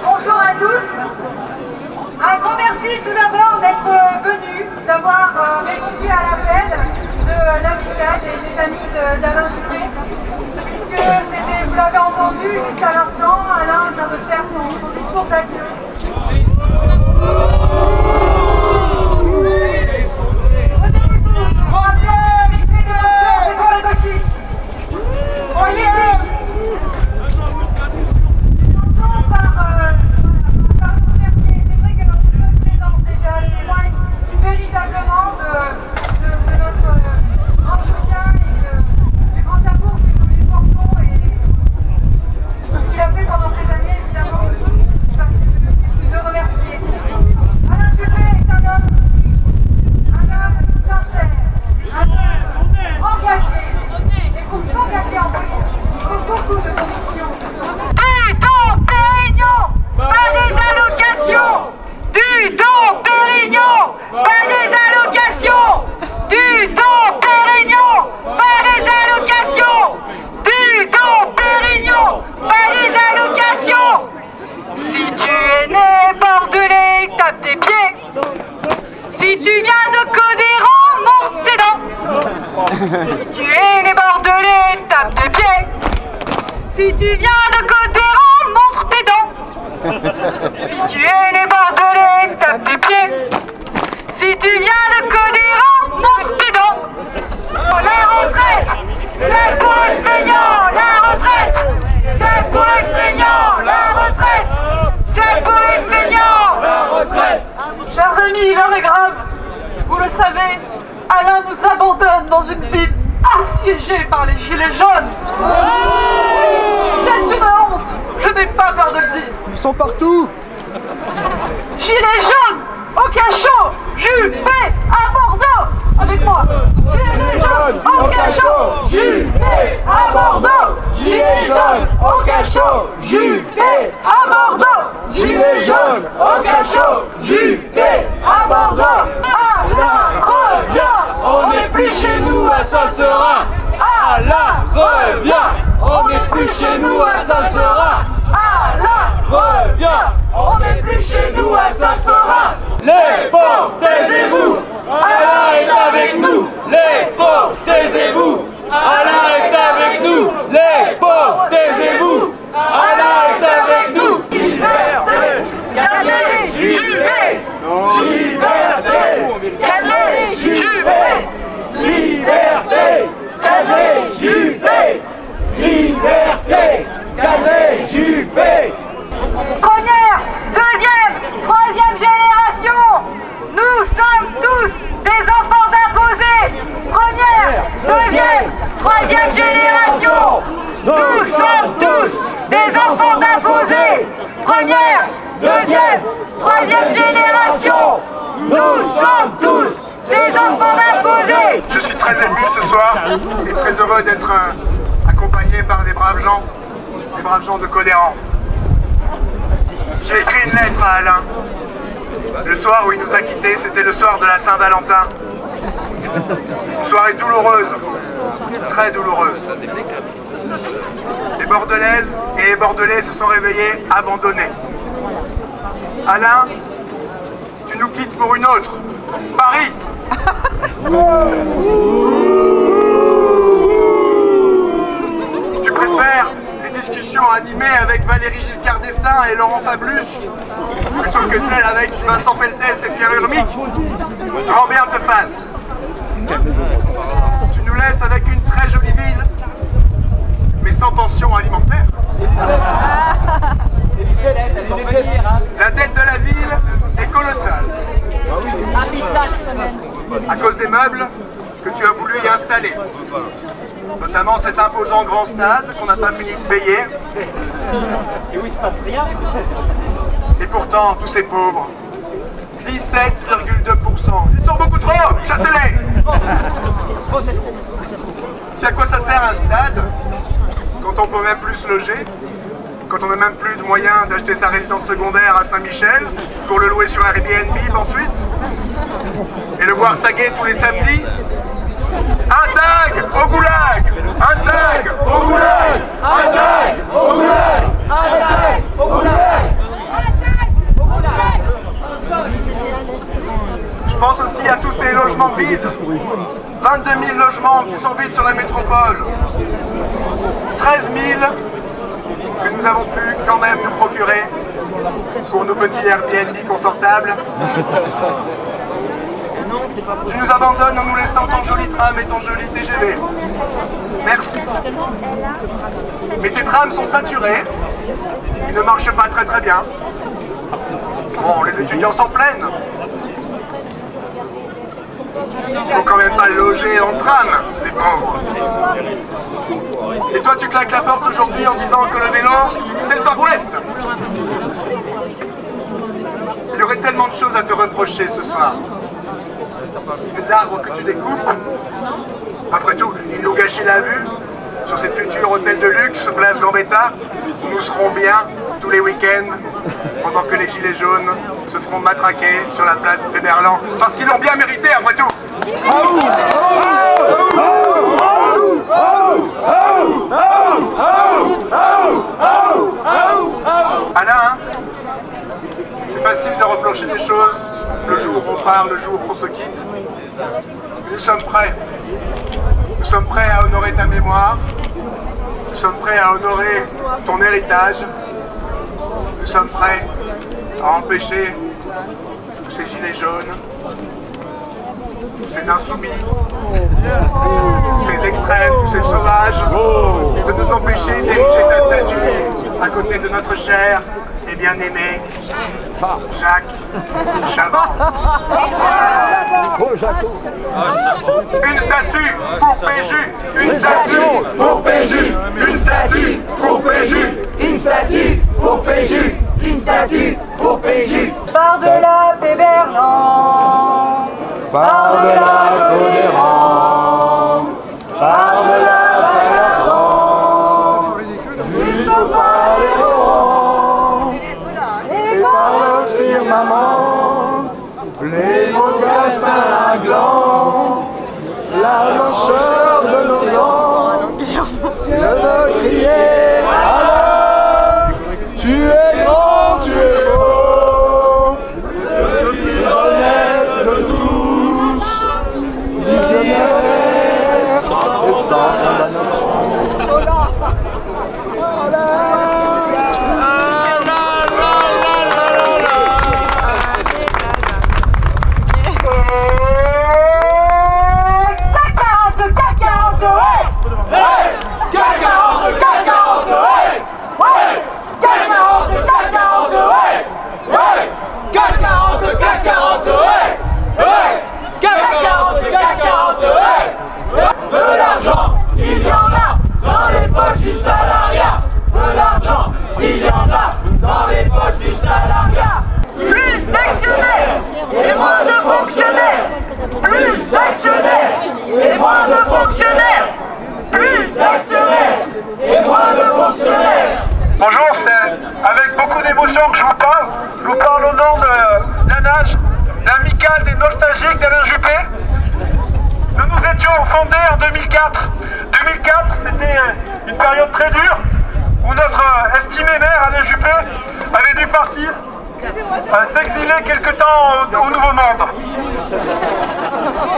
Bonjour à tous. Un grand merci tout d'abord d'être venus, d'avoir répondu à l'appel de l'amicale et des amis d'Alain Juppé. Puisque vous l'avez entendu juste à l'instant, Alain vient de faire son discours d'adieu. C'est pour les gauchistes. Véritablement de notre grand soutien et du grand amour que nous lui portons et tout ce qu'il a fait pendant ces années, évidemment, de remercier. Alain Juppé est un homme sincère, un homme engagé, et pour s'engager en politique, il faut beaucoup de conviction. Du don Pérignon, pas des allocations. Du don Pérignon, pas des allocations. Du don Pérignon, pas des allocations. Du don Pérignon, pas des allocations. Si tu es né bordelais, tape tes pieds. Si tu viens de Codéran, monte tes dents. Si tu es né bordelais, tape tes pieds. Si tu viens de Codéran, montre tes dents. Si tu es né bordelais, tape tes pieds. Si tu viens de Codéran, montre tes dents. La retraite, c'est pour les feignants. La retraite, c'est pour les feignants. La retraite, c'est pour les feignants. La retraite. Chers amis, l'heure est grave. Vous le savez, Alain nous abandonne dans une ville assiégée par les gilets jaunes. C'est une honte. Je n'ai pas peur de le dire. Ils sont partout. Gilets jaunes au cachot, Juppé à Bordeaux. Avec moi. Gilets jaunes au cachot, Juppé à Bordeaux. Gilets jaunes au cachot, Juppé à Bordeaux. Gilets jaunes au cachot, Juppé à Bordeaux. Alain revient, on n'est plus chez nous à Saint-Seurin. Alain revient, on n'est plus chez nous à Saint-Seurin. Alain revient, on n'est plus chez nous à Saint-Seurin. Les pauvres, taisez-vous, Alain est avec nous. Les pauvres, taisez-vous, Alain est avec nous. Les pauvres, taisez-vous, Alain est avec nous. Liberté, Calais, Juppé. Liberté, Calais, Juppé. liberté, Calais, Juppé. Liberté. troisième génération. Nous sommes tous des enfants d'imposés. Première, deuxième, troisième génération. Nous sommes tous des enfants d'imposés. Je suis très ému ce soir et très heureux d'être accompagné par des braves gens de Codéran. J'ai écrit une lettre à Alain. Le soir où il nous a quittés, c'était le soir de la Saint-Valentin. Une soirée douloureuse, très douloureuse. Les Bordelaises et les Bordelais se sont réveillés abandonnés. Alain, tu nous quittes pour une autre. Paris. Tu préfères les discussions animées avec Valéry Giscard d'Estaing et Laurent Fabius plutôt que celles avec Vincent Feltès et Pierre Urmic. Grand bien te fasse. Tu nous laisses avec une très jolie ville, mais sans pension alimentaire. La dette de la ville est colossale. À cause des meubles que tu as voulu y installer. Notamment cet imposant grand stade qu'on n'a pas fini de payer. Et où il se passe rien. Et pourtant, tous ces pauvres, 17,2%. Ils sont beaucoup trop, chassez-les. Puis à quoi ça sert un stade quand on peut même plus se loger, quand on n'a même plus de moyens d'acheter sa résidence secondaire à Saint-Michel pour le louer sur Airbnb ensuite et le voir taguer tous les samedis. Un tag au goulag. Un tag au goulag. Un tag au goulag. Un tag au goulag. Je pense aussi à tous ces logements vides. 22 000 logements qui sont vides sur la métropole. 13 000 que nous avons pu quand même nous procurer pour nos petits Airbnb confortables. Tu nous abandonnes en nous laissant ton joli tram et ton joli TGV. Merci. Mais tes trams sont saturés. Ils ne marchent pas très bien. Bon, les étudiants s'en plaignent. Il ne faut quand même pas loger en tram, les pauvres. Et toi, tu claques la porte aujourd'hui en disant que le vélo, c'est le Far West. Il y aurait tellement de choses à te reprocher ce soir. Ces arbres que tu découpes, après tout, ils nous gâchaient la vue sur ces futurs hôtels de luxe, place Gambetta, où nous serons bien tous les week-ends, pendant que les gilets jaunes se feront matraquer sur la place Péberlan, parce qu'ils l'ont bien mérité après tout. Alain, c'est facile de reprocher des choses le jour où on part, le jour où on se quitte. Nous sommes prêts. Nous sommes prêts à honorer ta mémoire. Nous sommes prêts à honorer ton héritage. Nous sommes prêts à empêcher tous ces gilets jaunes, tous ces insoumis, tous ces extrêmes, tous ces sauvages, de nous empêcher d'ériger ta statue à côté de notre cher et bien-aimé Jacques Chaban. Une statue pour Péju. Une statue pour Péju. Une statue pour Péju. Une statue pour Péju. Une statue pour Péju. Par-delà Péberlan, par-delà Codéran, par-delà Péberlan, jusqu'au Paléron, et par le firmament, les mocassins glants, la blancheur de nos dents, je veux crier Alain, tu es grand, tu es beau, je suis honnête. voiture où notre estimé maire Alain Juppé avait dû partir s'exiler quelque temps au Nouveau Monde.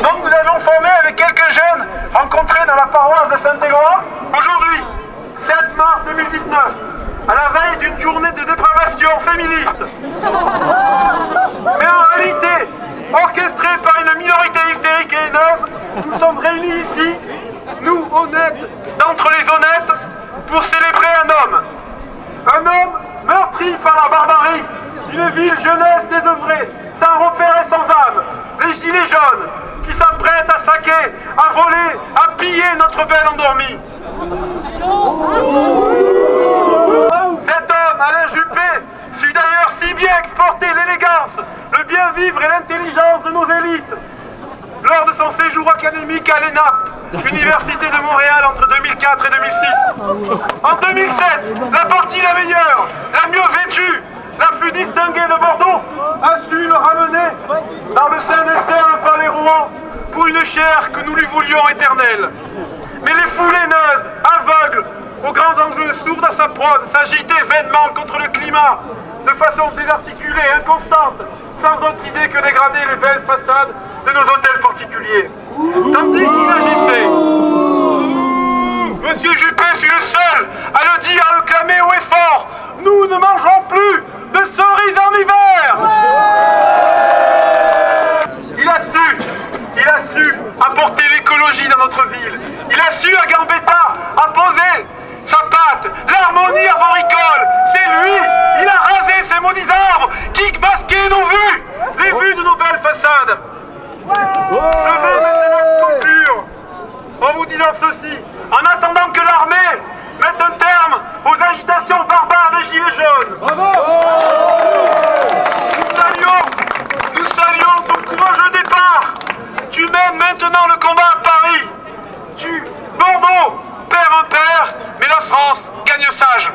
Donc nous avons formé avec quelques jeunes rencontrés dans la paroisse de Saint-Égroix. Aujourd'hui, 7 mars 2019, à la veille d'une journée de dépravation féministe. Mais en réalité, orchestrée par une minorité hystérique et haineuse, nous sommes réunis ici, nous honnêtes d'entre les honnêtes, pour célébrer un homme. Un homme meurtri par la barbarie d'une ville jeunesse désœuvrée, sans repère et sans âme. Les gilets jaunes qui s'apprêtent à saquer, à voler, à piller notre belle endormie. Cet homme, Alain Juppé, sut d'ailleurs si bien exporter l'élégance, le bien-vivre et l'intelligence de nos élites lors de son séjour académique à l'ENAP, Université de Montréal, entre 2004 et 2006. En 2007, la partie la meilleure, la mieux vêtue, la plus distinguée de Bordeaux, a su le ramener dans le sein des cerfs par les Rouen pour une chair que nous lui voulions éternelle. Mais les foules haineuses, aveugles aux grands enjeux, sourdes à sa prose, s'agitaient vainement contre le climat, de façon désarticulée, inconstante, sans autre idée que dégrader les belles façades de nos hôtels particuliers. Tandis qu'il agissait, Monsieur Juppé fut le seul à le dire, à le clamer haut et fort: nous ne mangerons plus de cerises en hiver. Il a su apporter l'écologie dans notre ville. Il a su à Gambetta apposer sa patte, l'harmonie arboricole. C'est lui, il a rasé ces maudits arbres qui masquaient nos vues, les vues de nos belles façades. Je vais maintenant conclure en vous disant ceci. En attendant que l'armée mette un terme aux agitations barbares des gilets jaunes, nous saluons ton courageux départ. Tu mènes maintenant le combat à Paris. Bordeaux perd un père, mais la France gagne sage.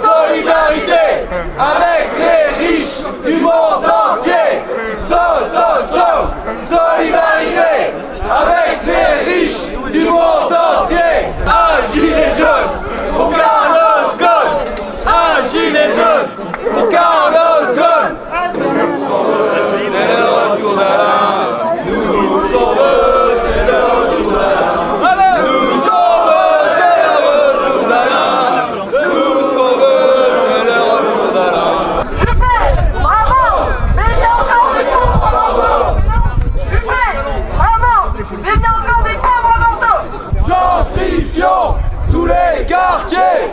Solidarité avec les riches du monde entier. Solidarité avec les riches du monde entier. Un gilet jaune pour Carlos Ghosn. Un gilet jaune pour Carlos Ghosn. C'est le retour d'Alain. Nous ce qu'on veut, c'est le retour d'Alain. Nous ce qu'on veut, c'est le retour d'Alain. Nous ce qu'on veut, c'est le retour d'Alain. Juppé, bravo! Mais il y a encore des pauvres à Bordeaux! Juppé, bravo! Mais il y a encore des pauvres à Bordeaux! Gentrifions tous les quartiers.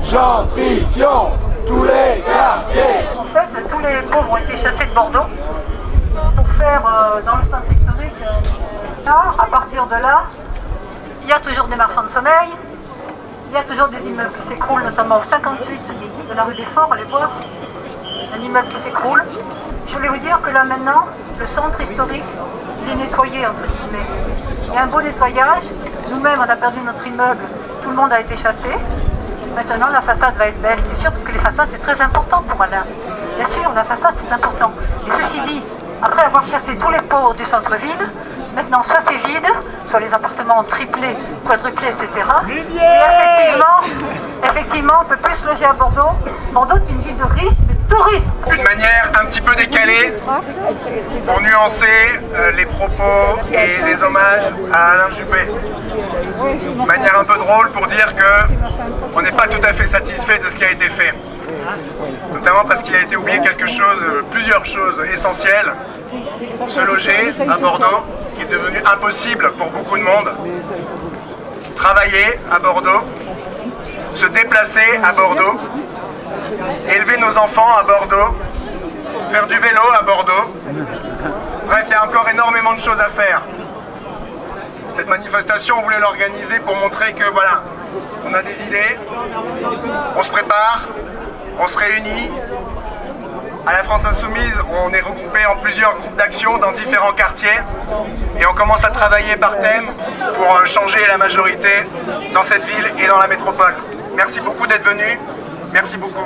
Gentrifions tous les quartiers. En fait, tous les pauvres ont été chassés de Bordeaux pour faire dans le centre historique. À partir de là, il y a toujours des marchands de sommeil, il y a toujours des immeubles qui s'écroulent, notamment au 58 de la rue des Forts, allez voir, un immeuble qui s'écroule. Je voulais vous dire que là maintenant, le centre historique, il est nettoyé entre guillemets. Il y a un beau nettoyage, nous-mêmes on a perdu notre immeuble, tout le monde a été chassé. Maintenant la façade va être belle, c'est sûr, parce que les façades c'est très important pour Alain. Bien sûr, la façade c'est important. Et ceci dit, après avoir chassé tous les pauvres du centre-ville, maintenant soit c'est vide, soit les appartements triplés, quadruplés, etc. Et effectivement, on peut plus se loger à Bordeaux. Bordeaux est une ville de riches, de touristes. Une manière un petit peu décalée pour nuancer les propos et les hommages à Alain Juppé. Une manière un peu drôle pour dire qu'on n'est pas tout à fait satisfait de ce qui a été fait. Notamment parce qu'il a été oublié quelque chose, plusieurs choses essentielles. Se loger à Bordeaux, ce qui est devenu impossible pour beaucoup de monde. Travailler à Bordeaux, se déplacer à Bordeaux, élever nos enfants à Bordeaux, faire du vélo à Bordeaux. Bref, il y a encore énormément de choses à faire. Cette manifestation, on voulait l'organiser pour montrer que voilà, on a des idées, on se prépare, on se réunit. À la France Insoumise, on est regroupé en plusieurs groupes d'action dans différents quartiers et on commence à travailler par thème pour changer la majorité dans cette ville et dans la métropole. Merci beaucoup d'être venus. Merci beaucoup.